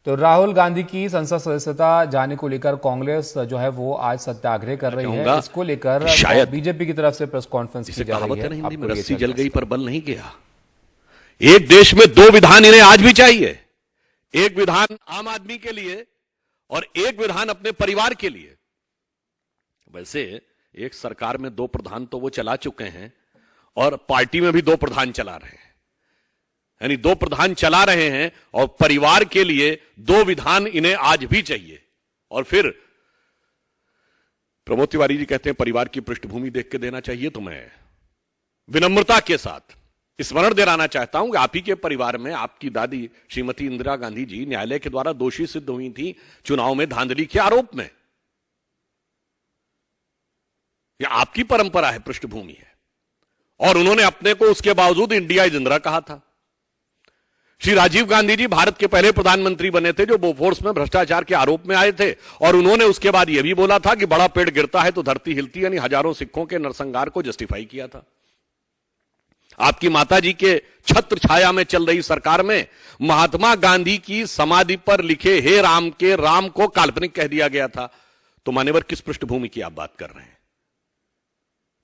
तो राहुल गांधी की संसद सदस्यता जाने को लेकर कांग्रेस जो है वो आज सत्याग्रह कर रही है। इसको लेकर शायद बीजेपी की तरफ से प्रेस कॉन्फ्रेंस की जा रही है। हिंदी में रस्सी जल गई पर बल नहीं गया। एक देश में दो विधान इन्हें आज भी चाहिए। एक विधान आम आदमी के लिए और एक विधान अपने परिवार के लिए। वैसे एक सरकार में दो प्रधान तो वो चला चुके हैं और पार्टी में भी दो प्रधान चला रहे हैं, यानी दो प्रधान चला रहे हैं और परिवार के लिए दो विधान इन्हें आज भी चाहिए। और फिर प्रमोद तिवारी जी कहते हैं परिवार की पृष्ठभूमि देख के देना चाहिए। तो मैं विनम्रता के साथ स्मरण दिलाना चाहता हूं कि आप ही के परिवार में आपकी दादी श्रीमती इंदिरा गांधी जी न्यायालय के द्वारा दोषी सिद्ध हुई थी चुनाव में धांधली के आरोप में। यह आपकी परंपरा है, पृष्ठभूमि है, और उन्होंने अपने को उसके बावजूद इंडिया इज इंदिरा कहा था। श्री राजीव गांधी जी भारत के पहले प्रधानमंत्री बने थे जो बोफोर्स में भ्रष्टाचार के आरोप में आए थे, और उन्होंने उसके बाद यह भी बोला था कि बड़ा पेड़ गिरता है तो धरती हिलती, यानी हजारों सिखों के नरसंहार को जस्टिफाई किया था। आपकी माताजी के छत्र छाया में चल रही सरकार में महात्मा गांधी की समाधि पर लिखे हे राम के राम को काल्पनिक कह दिया गया था। तो मान्यवर किस पृष्ठभूमि की आप बात कर रहे हैं?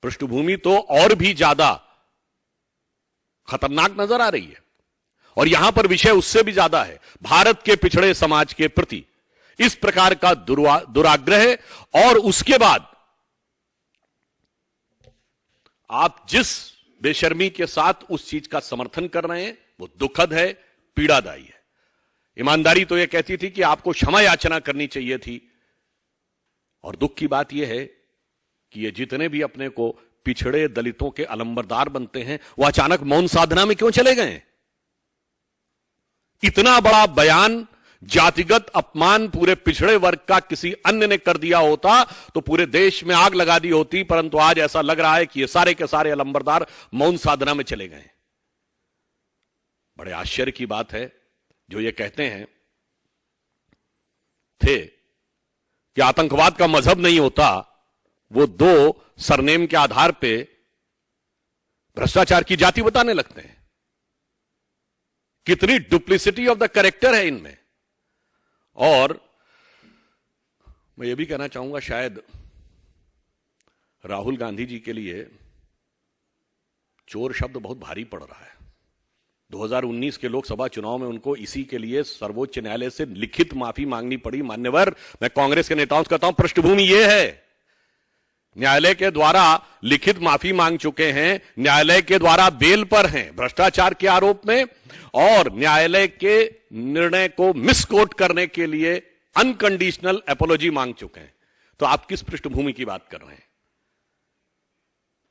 पृष्ठभूमि तो और भी ज्यादा खतरनाक नजर आ रही है, और यहां पर विषय उससे भी ज्यादा है। भारत के पिछड़े समाज के प्रति इस प्रकार का दुराग्रह, और उसके बाद आप जिस बेशर्मी के साथ उस चीज का समर्थन कर रहे हैं वो दुखद है, पीड़ादायी है। ईमानदारी तो यह कहती थी कि आपको क्षमा याचना करनी चाहिए थी, और दुख की बात यह है कि ये जितने भी अपने को पिछड़े दलितों के अलंबरदार बनते हैं वो अचानक मौन साधना में क्यों चले गए? इतना बड़ा बयान, जातिगत अपमान पूरे पिछड़े वर्ग का किसी अन्य ने कर दिया होता तो पूरे देश में आग लगा दी होती, परंतु आज ऐसा लग रहा है कि ये सारे के सारे अलंबरदार मौन साधना में चले गए। बड़े आश्चर्य की बात है जो ये कहते हैं थे कि आतंकवाद का मजहब नहीं होता, वो दो सरनेम के आधार पे भ्रष्टाचार की जाति बताने लगते हैं। कितनी डुप्लिसिटी ऑफ द कैरेक्टर है इनमें। और मैं ये भी कहना चाहूंगा शायद राहुल गांधी जी के लिए चोर शब्द बहुत भारी पड़ रहा है। 2019 के लोकसभा चुनाव में उनको इसी के लिए सर्वोच्च न्यायालय से लिखित माफी मांगनी पड़ी। मान्यवर, मैं कांग्रेस के नेताओं से कहता हूं पृष्ठभूमि यह है, न्यायालय के द्वारा लिखित माफी मांग चुके हैं, न्यायालय के द्वारा बेल पर हैं भ्रष्टाचार के आरोप में, और न्यायालय के निर्णय को मिसकोट करने के लिए अनकंडीशनल एपोलॉजी मांग चुके हैं। तो आप किस पृष्ठभूमि की बात कर रहे हैं?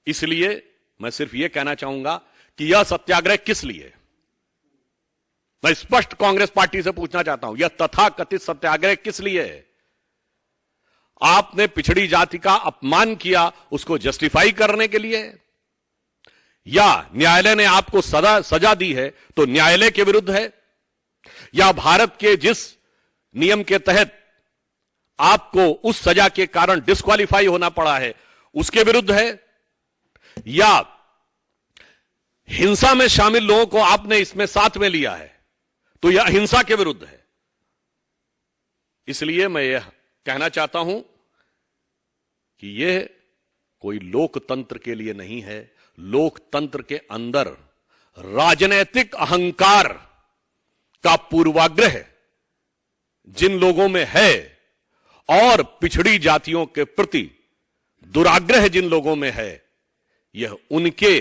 इसलिए मैं सिर्फ यह कहना चाहूंगा कि यह सत्याग्रह किस लिए? मैं स्पष्ट कांग्रेस पार्टी से पूछना चाहता हूं, यह तथाकथित सत्याग्रह किस लिए है? आपने पिछड़ी जाति का अपमान किया, उसको जस्टिफाई करने के लिए, या न्यायालय ने आपको सजा दी है तो न्यायालय के विरुद्ध है, या भारत के जिस नियम के तहत आपको उस सजा के कारण डिस्क्वालीफाई होना पड़ा है उसके विरुद्ध है, या हिंसा में शामिल लोगों को आपने इसमें साथ में लिया है तो यह अहिंसा के विरुद्ध है। इसलिए मैं यह कहना चाहता हूं कि यह कोई लोकतंत्र के लिए नहीं है। लोकतंत्र के अंदर राजनैतिक अहंकार का पूर्वाग्रह जिन लोगों में है और पिछड़ी जातियों के प्रति दुराग्रह जिन लोगों में है, यह उनके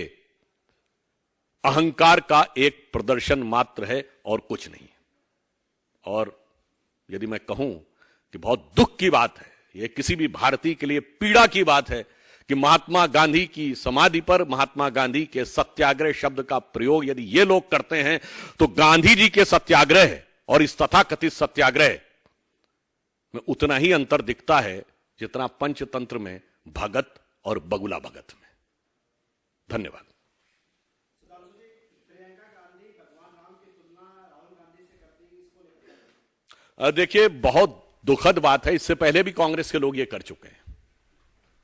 अहंकार का एक प्रदर्शन मात्र है और कुछ नहीं। और यदि मैं कहूं कि बहुत दुख की बात है, यह किसी भी भारतीय के लिए पीड़ा की बात है कि महात्मा गांधी की समाधि पर महात्मा गांधी के सत्याग्रह शब्द का प्रयोग यदि ये लोग करते हैं तो गांधी जी के सत्याग्रह और इस तथाकथित सत्याग्रह में उतना ही अंतर दिखता है जितना पंचतंत्र में भगत और बगुला भगत में। धन्यवाद। देखिए, बहुत दुखद बात है, इससे पहले भी कांग्रेस के लोग ये कर चुके हैं।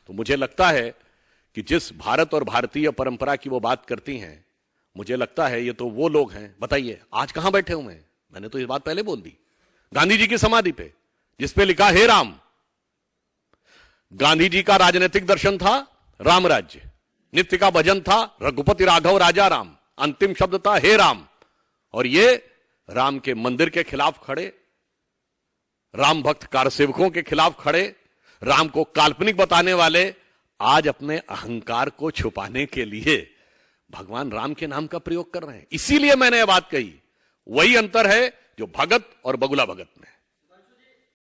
तो मुझे लगता है कि जिस भारत और भारतीय परंपरा की वो बात करती हैं, मुझे लगता है ये तो वो लोग हैं, बताइए आज कहां बैठे हुए हैं? मैंने तो ये बात पहले बोल दी गांधी जी की समाधि पे, जिसपे लिखा हे राम। गांधी जी का राजनीतिक दर्शन था राम राज्य, नित्य का भजन था रघुपति राघव राजा राम, अंतिम शब्द था हे राम। और ये राम के मंदिर के खिलाफ खड़े, राम भक्त कारसेवकों के खिलाफ खड़े, राम को काल्पनिक बताने वाले आज अपने अहंकार को छुपाने के लिए भगवान राम के नाम का प्रयोग कर रहे हैं। इसीलिए मैंने यह बात कही, वही अंतर है जो भगत और बगुला भगत में।